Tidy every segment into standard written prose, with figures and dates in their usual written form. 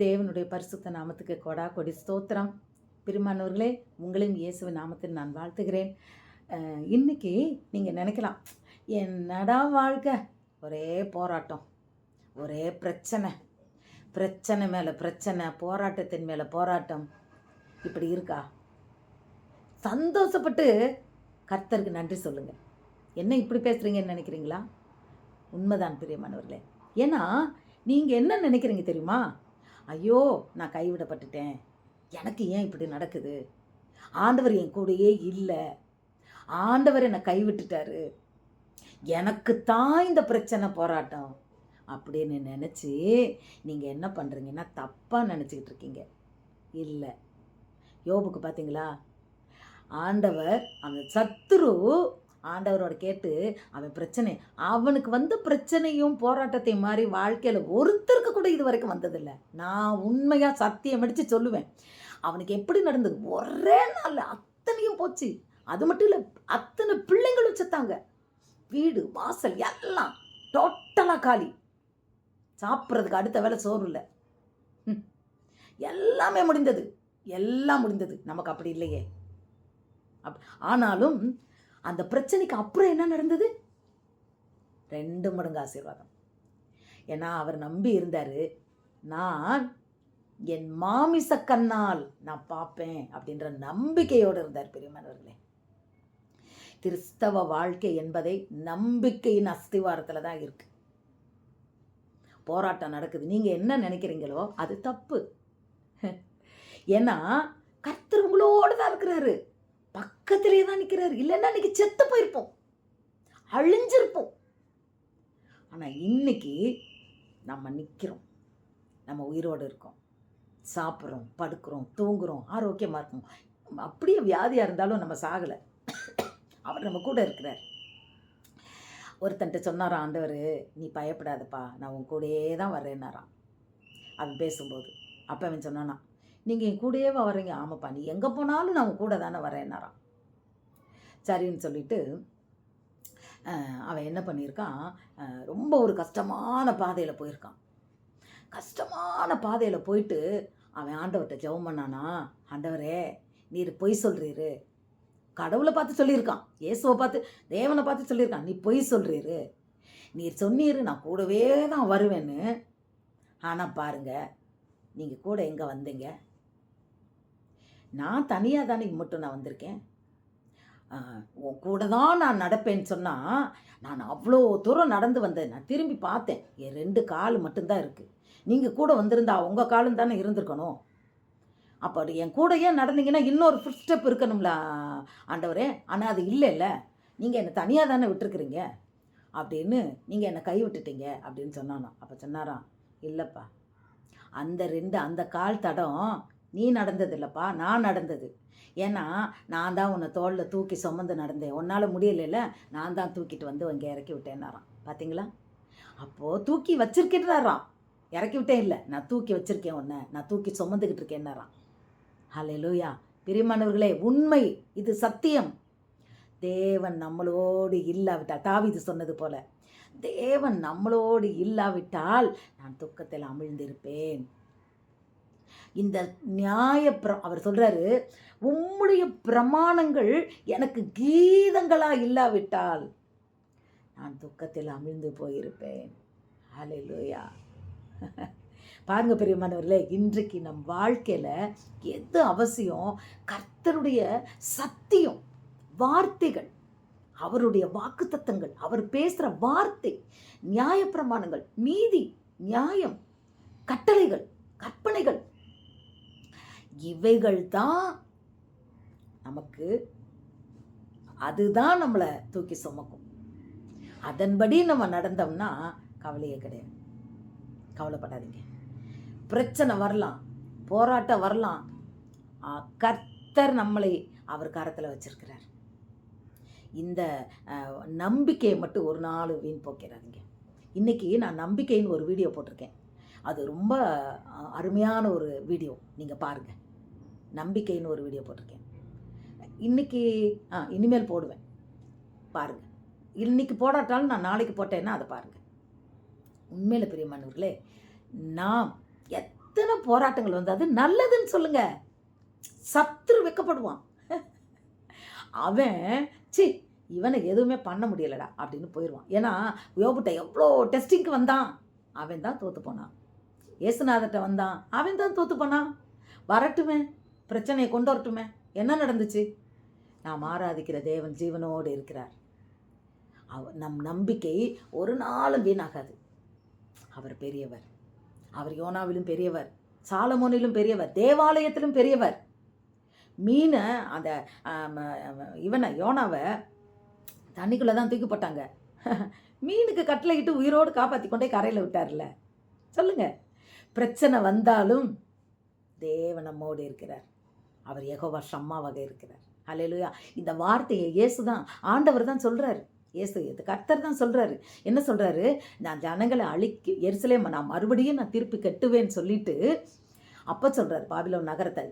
தேவனுடைய பரிசுத்த நாமத்துக்கு கொடா கொடி ஸ்தோத்திரம். பிரியமானவர்களே, உங்களையும் இயேசுவின் நாமத்தில் நான் வாழ்த்துகிறேன். இன்னைக்கு நீங்கள் நினைக்கலாம், என்னடா வாழ்க்கை, ஒரே போராட்டம், ஒரே பிரச்சனை, பிரச்சனை மேலே பிரச்சனை, போராட்டத்தின் மேலே போராட்டம், இப்படி இருக்கா? சந்தோஷப்பட்டு கர்த்தருக்கு நன்றி சொல்லுங்கள். என்ன இப்படி பேசுகிறீங்கன்னு நினைக்கிறீங்களா? உண்மைதான் பிரியமானவர்களே. ஏன்னா நீங்கள் என்ன நினைக்கிறீங்க தெரியுமா? ஐயோ, நான் கைவிடப்பட்டுட்டேன், எனக்கு ஏன் இப்படி நடக்குது, ஆண்டவர் என் கூடயே இல்லை, ஆண்டவர் என்னை கைவிட்டுட்டாரு, எனக்கு தான் இந்த பிரச்சனை போராட்டம் அப்படின்னு நினச்சி நீங்கள் என்ன பண்ணுறீங்கன்னா தப்பாக நினச்சிக்கிட்டு இருக்கீங்க. இல்லை, யோபுக்கு பார்த்தீங்களா, ஆண்டவர் அந்த சத்துரு ஆண்டவரோட கேட்டு அவன் பிரச்சனை, அவனுக்கு வந்த பிரச்சனையும் போராட்டத்தையும் மாதிரி வாழ்க்கையில் ஒருத்தருக்கு கூட இது வரைக்கும் வந்ததில்லை. நான் உண்மையாக சத்தியம் அடித்து சொல்லுவேன், அவனுக்கு எப்படி நடந்தது, ஒரே நாளில் அத்தனையும் போச்சு. அது மட்டும் இல்லை, அத்தனை பிள்ளைங்களும் செத்தாங்க, வீடு வாசல் எல்லாம் டோட்டலாக காலி, சாப்பிட்றதுக்கு அடுத்த வேலை சோறு இல்லை, எல்லாமே முடிந்தது, எல்லாம் முடிந்தது. நமக்கு அப்படி இல்லையே. ஆனாலும் அந்த பிரச்சனைக்கு அப்புறம் என்ன நடந்தது? 2 மடங்கு ஆசீர்வாதம். ஏன்னா அவர் நம்பி இருந்தார், நான் என் மாமிச கண்ணால் நான் பார்ப்பேன் அப்படின்ற நம்பிக்கையோடு இருந்தார். பிரியமானவர்களே, கிறிஸ்தவ வாழ்க்கை என்பதை நம்பிக்கையின் அஸ்திவாரத்தில் தான் இருக்கு. போராட்டம் நடக்குது, நீங்கள் என்ன நினைக்கிறீங்களோ அது தப்பு. ஏன்னா கர்த்தர் உங்களோடு தான் இருக்கிறாரு, பக்கத்திலே தான் நிற்கிறாரு. இல்லைன்னா இன்னைக்கு செத்து போயிருப்போம், அழிஞ்சிருப்போம். ஆனால் இன்னைக்கு நம்ம நிற்கிறோம், நம்ம உயிரோடு இருக்கோம், சாப்பிட்றோம், படுக்கிறோம், தூங்குகிறோம், ஆரோக்கியமாக இருக்கும். அப்படியே வியாதியாக இருந்தாலும் நம்ம சாகலை, அவர் நம்ம கூட இருக்கிறார். ஒருத்தன்ட்ட சொன்னாராம் ஆண்டவர், நீ பயப்படாதப்பா, நான் உன் கூடயே தான் வர்றேன்னாராம் அவன் பேசும்போது. அப்போ அவன் சொன்னானா, நீங்கள் என் கூடயே வர்றீங்க? ஆமாப்பா, நீ எங்கே போனாலும் நான் உன் கூட தானே வரேன்னாராம். சரின்னு சொல்லிட்டு அவன் என்ன பண்ணியிருக்கான், ரொம்ப ஒரு கஷ்டமான பாதையில் போயிருக்கான். கஷ்டமான பாதையில் போயிட்டு அவன் ஆண்டவர்கிட்ட ஜெபம் பண்ணானா, ஆண்டவரே நீர் பொய் சொல்கிறீரு, கடவுளை பார்த்து சொல்லியிருக்கான், இயேசுவை பார்த்து, தேவனை பார்த்து சொல்லியிருக்கான், நீ பொய் சொல்கிறீரு, நீர் சொன்னீரு நான் கூடவே தான் வருவேன்னு. ஆனால் பாருங்க, நீங்கள் கூட எங்கே வந்தீங்க? நான் தனியாக தானே மட்டும் நான் வந்திருக்கேன், உன் கூட தான் நான் நடப்பேன்னு சொன்னால், நான் அவ்வளோ தூரம் நடந்து வந்தேன், நான் திரும்பி பார்த்தேன், என் 2 கால் மட்டும்தான் இருக்குது. நீங்கள் கூட வந்திருந்தா உங்கள் காலும் தானே இருந்திருக்கணும். அப்படி என் கூட ஏன் நடந்தீங்கன்னா இன்னொரு ஃபுட் ஸ்டெப் இருக்கணும்ல ஆண்டவரே. ஆனால் அது இல்லைல்ல, நீங்கள் என்னை தனியாக தானே விட்டுருக்குறீங்க அப்படின்னு, நீங்கள் என்னை கை விட்டுட்டீங்க அப்படின்னு சொன்னானோ. அப்போ சொன்னாராம், இல்லைப்பா, அந்த கால் தடம் நீ நடந்தது இல்லைப்பா, நான் நடந்தது. ஏன்னா நான் தான் உன்னை தோளில் தூக்கி சுமந்து நடந்தேன், உன்னால் முடியலைல்ல, நான் தான் தூக்கிட்டு வந்து இங்கே இறக்கி விட்டேன்னாராம். பார்த்தீங்களா? அப்போது தூக்கி வச்சிருக்கேன்றாராம், இறக்கி விட்டேன் இல்லை, நான் தூக்கி வச்சுருக்கேன், உன்னை நான் தூக்கி சுமந்துக்கிட்டு இருக்கேன்னாராம். ஹல்லேலூயா. பிரியமானவர்களே, உண்மை, இது சத்தியம். தேவன் நம்மளோடு இல்லாவிட்டால், தாவீது சொன்னது போல, தேவன் நம்மளோடு இல்லாவிட்டால் நான் துக்கத்தில் அமிழ்ந்திருப்பேன். இந்த அவர் சொல்றாரு, உம்முடைய பிரமாணங்கள் எனக்கு கீதங்களா இல்லாவிட்டால் நான் துக்கத்தில் அமிழ்ந்து போயிருப்பேன். ஹல்லேலூயா. பாருங்க பிரியமானவர்களே, இன்றைக்கு நம் வாழ்க்கையில் எது அவசியம்? கர்த்தருடைய சத்தியம், வார்த்தைகள், அவருடைய வாக்குத்தத்தங்கள், அவர் பேசுகிற வார்த்தை, நியாயப்பிரமாணங்கள், நீதி, நியாயம், கட்டளைகள், கற்பனைகள், இவைகள் தான் நமக்கு, அதுதான் நம்மளை தூக்கி சுமக்கும். அதன்படி நம்ம நடந்தோம்னா கவலையே கிடையாது. கவலைப்படாதீங்க. பிரச்சனை வரலாம், போராட்டம் வரலாம், கர்த்தர் நம்மளை அவர் கரத்தில் வச்சிருக்கிறார். இந்த நம்பிக்கையை மட்டும் ஒரு நாள் வீண் போக்கிறாதீங்க. இன்றைக்கி நான் நம்பிக்கைன்னு ஒரு வீடியோ போட்டிருக்கேன், அது ரொம்ப அருமையான ஒரு வீடியோ, நீங்கள் பாருங்கள். நம்பிக்கைன்னு ஒரு வீடியோ போட்டிருக்கேன், இன்றைக்கி இனிமேல் போடுவேன், பாருங்கள். இன்றைக்கி போடாட்டாலும் நான் நாளைக்கு போட்டேன்னா அதை பாருங்கள். உண்மையில் பிரியமானவர்களே, நாம் எத்தனை போராட்டங்கள் வந்து அது நல்லதுன்னு சொல்லுங்க. சத்துரு வெட்கப்படுவான். அவன் சி இவனுக்கு எதுவுமே பண்ண முடியலடா அப்படின்னு போயிடுவான். ஏன்னா யோபுட்ட எவ்வளோ டெஸ்டிங்க்கு வந்தான், அவன் தான் தோத்து போனான். இயேசுநாதர்கிட்ட வந்தான், அவன் தான் தோத்து போனான். வரட்டுமே, பிரச்சனையை கொண்டு வரட்டுமே. என்ன நடந்துச்சு? நாம் ஆராதிக்கிற தேவன் ஜீவனோடு இருக்கிறார். நம் நம்பிக்கை ஒரு நாளும் வீணாகாது. அவர் பெரியவர். அவர் யோனாவிலும் பெரியவர், சாலமோனிலும் பெரியவர், தேவாலயத்திலும் பெரியவர். மீனை அந்த இவனை யோனாவை தண்ணிக்குள்ளே தான் தூக்கி போட்டாங்க. மீனுக்கு கட்டளை இட்டு உயிரோடு காப்பாற்றி கொண்டே கரையில் விட்டார்ல. சொல்லுங்க, பிரச்சனை வந்தாலும் தேவன் நம்மோடு இருக்கிறார். அவர் யெகோவா ஷம்மாவாக இருக்கிறார். ஹல்லேலூயா. இந்த வார்த்தையை இயேசு தான், ஆண்டவர் தான் சொல்கிறார். இயேசு இது கர்த்தர் தான் சொல்கிறாரு. என்ன சொல்கிறாரு? நான் ஜனங்களை எருசலேமை நான் மறுபடியும் நான் திருப்பி கட்டுவேன்னு சொல்லிட்டு அப்போ சொல்கிறார், பாபிலோன் நகரத்தை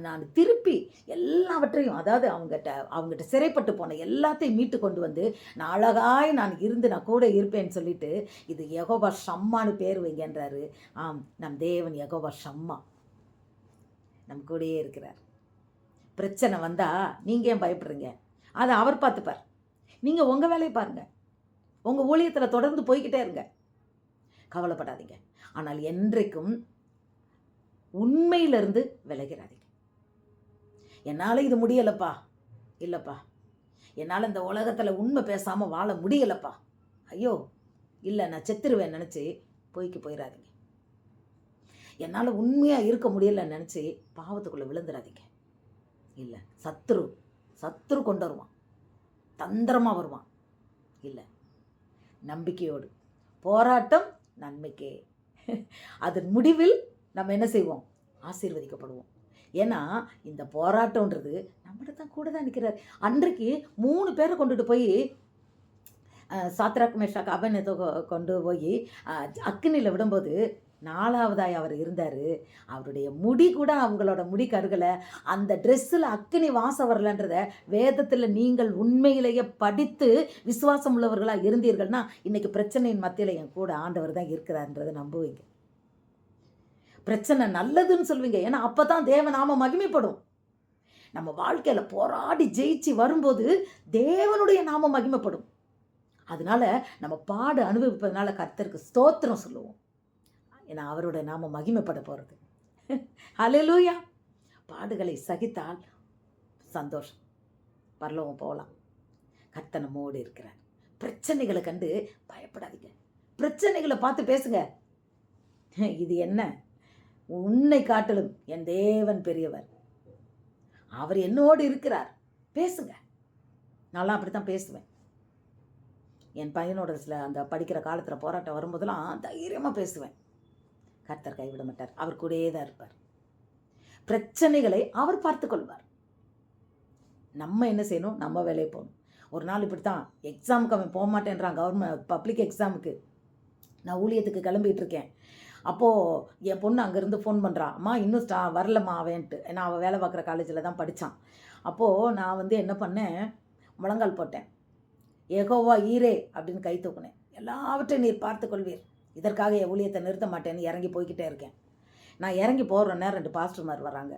நான் திருப்பி எல்லாவற்றையும், அதாவது அவங்ககிட்ட சிறைப்பட்டு போன எல்லாத்தையும் மீட்டு கொண்டு வந்து நான் அழகாய் நான் இருந்து நான் கூட இருப்பேன்னு சொல்லிட்டு இது யெகோவா ஷம்மான்னு பேர் வைங்கன்றாரு. ஆம், நம் தேவன் யெகோவா ஷம்மா நம் கூடயே இருக்கிறார். பிரச்சனை வந்தால் நீங்கள் ஏன் பயப்படுறீங்க? அதை அவர் பார்த்துப்பார். நீங்கள் உங்கள் வேலையை பாருங்கள். உங்கள் ஊழியத்தில் தொடர்ந்து போய்கிட்டே இருங்க, கவலைப்படாதீங்க. ஆனால் என்றைக்கும் உண்மையிலிருந்து விலகிறாதீங்க. என்னால் இது முடியலப்பா, இல்லைப்பா, என்னால் இந்த உலகத்தில் உண்மை பேசாமல் வாழ முடியலப்பா, ஐயோ இல்லை நான் செத்துருவேன் நினச்சி போயிடாதீங்க. என்னால் உண்மையாக இருக்க முடியலன்னு நினச்சி பாவத்துக்குள்ளே விழுந்துடாதீங்க. இல்லை, சத்துரு கொண்டு வருவான், தந்திரமாக வருவான். இல்லை, நம்பிக்கையோடு போராட்டம் நன்மைக்கே. அதன் முடிவில் நம்ம என்ன செய்வோம்? ஆசீர்வதிக்கப்படுவோம். ஏன்னா இந்த போராட்டம்ன்றது நம்மகிட்ட தான் கூட தான் நிற்கிறார். அன்றைக்கு 3 பேரை கொண்டுட்டு போய் சாத்ராக் மேஷாக் அபேத்நேகோ கொண்டு போய் அக்கினியில் விடும்போது 4வதாய் அவர் இருந்தார். அவருடைய முடி கூட அவங்களோட முடி கருகலை. அந்த ட்ரெஸ்ஸில் அக்கினி வாசம் வரலன்றத வேதத்தில் நீங்கள் உண்மையிலேயே படித்து விசுவாசம் உள்ளவர்களாக இருந்தீர்கள்னா இன்றைக்கி பிரச்சனையின் மத்தியில் என் கூட ஆண்டவர் தான் இருக்கிறார்ன்றதை நம்புவீங்க. பிரச்சனை நல்லதுன்னு சொல்வீங்க. ஏன்னா அப்போ தான் தேவநாம மகிமைப்படும். நம்ம வாழ்க்கையில் போராடி ஜெயிச்சு வரும்போது தேவனுடைய நாமம் மகிமைப்படும். அதனால நம்ம பாடு அனுபவிப்பதனால கர்த்தருக்கு ஸ்தோத்திரம் சொல்லுவோம். ஏன்னா அவருடைய நாம மகிமைப்பட போகிறது. ஹல்லேலூயா. பாடுகளை சகித்தால் சந்தோஷம், பரலோகம் போகலாம். கர்த்தர் நம்மோடு இருக்கிறார். பிரச்சனைகளை கண்டு பயப்படாதீங்க. பிரச்சனைகளை பார்த்து பேசுங்க, இது என்ன, உன்னை காட்டிலும் என் தேவன் பெரியவர், அவர் என்னோடு இருக்கிறார், பேசுங்க. நான்லாம் அப்படி தான் பேசுவேன். என் பையனோட அந்த படிக்கிற காலத்தில் போராட்டம் வரும்போதெல்லாம் தைரியமாக பேசுவேன். கர்த்தர் கைவிட மாட்டார், அவர் கூடயே தான் இருப்பார். பிரச்சனைகளை அவர் பார்த்து கொள்வார். நம்ம என்ன செய்யணும்? நம்ம வேலையை போகணும். ஒரு நாள் இப்படி தான் எக்ஸாமுக்கு அவன் போக மாட்டேன்றான், கவர்மெண்ட் பப்ளிக் எக்ஸாமுக்கு. நான் ஊழியத்துக்கு கிளம்பிகிட்டு இருக்கேன். அப்போது என் பொண்ணு அங்கேருந்து ஃபோன் பண்ணுறான், அம்மா இன்னும் வரலம்மா அவன்ட்டு. ஏன்னா அவள் வேலை பார்க்குற காலேஜில் தான் படித்தான். அப்போது நான் என்ன பண்ணேன், முழங்கால் போட்டேன். யெகோவா ஈரே அப்படின்னு கை தூக்குனேன். எல்லாவற்றையும் நீர் பார்த்து கொள்வீர், இதற்காக என் ஊழியத்தை நிறுத்த மாட்டேன்னு இறங்கி போய்கிட்டே இருக்கேன். நான் இறங்கி போகிற நேரம் 2 பாஸ்டர்மார் வராங்க.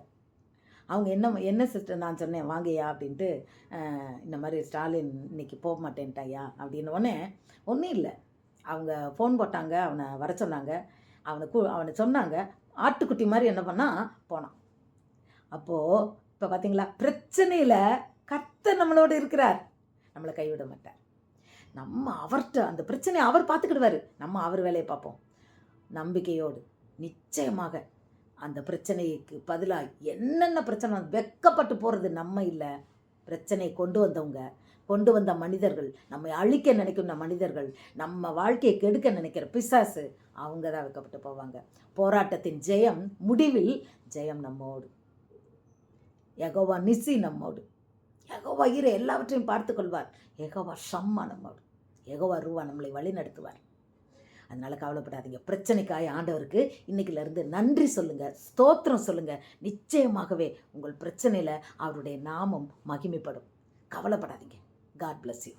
அவங்க என்ன சிஸ்டர், நான் சொன்னேன் வாங்கய்யா அப்படின்ட்டு, இந்த மாதிரி ஸ்டாலின் இன்னைக்கு போக மாட்டேன்ட்டாயா அப்படின்னு. ஒன்றும் இல்லை, அவங்க ஃபோன் போட்டாங்க, அவனை வர சொன்னாங்க. அவனை சொன்னாங்க, ஆட்டுக்குட்டி மாதிரி என்ன பண்ணால் போனான். அப்போது இப்போ பார்த்தீங்களா, பிரச்சனையில் கர்த்தர் நம்மளோடு இருக்கிறார், நம்மளை கைவிட மாட்டார். நம்ம அவர்கிட்ட அந்த பிரச்சனையை அவர் பார்த்துக்கிடுவார், நம்ம அவர் வேலையை பார்ப்போம். நம்பிக்கையோடு நிச்சயமாக அந்த பிரச்சனைக்கு பதிலாக என்னென்ன பிரச்சனை வெட்கப்பட்டு போகிறது நம்ம இல்லை, பிரச்சனையை கொண்டு வந்த மனிதர்கள், நம்மை அழிக்க நினைக்கிற மனிதர்கள், நம்ம வாழ்க்கையை கெடுக்க நினைக்கிற பிசாசு, அவங்க தான் வெட்கப்பட்டு போவாங்க. போராட்டத்தின் ஜெயம், முடிவில் ஜெயம் நம்மோடு. யெகோவா நிசி நம்மோடு, யெகோவா ஈரே எல்லாவற்றையும் பார்த்து கொள்வார், யெகோவா ஷம்மா நம்மோடு, யெகோவா ரூவா நம்மளை வழி நடத்துவார். அதனால் கவலைப்படாதீங்க. பிரச்சனைக்காய் ஆண்டவருக்கு இன்னைக்கிலேருந்து நன்றி சொல்லுங்கள், ஸ்தோத்திரம் சொல்லுங்கள். நிச்சயமாகவே உங்கள் பிரச்சனையில் அவருடைய நாமம் மகிமைப்படும். கவலைப்படாதீங்க. God bless you.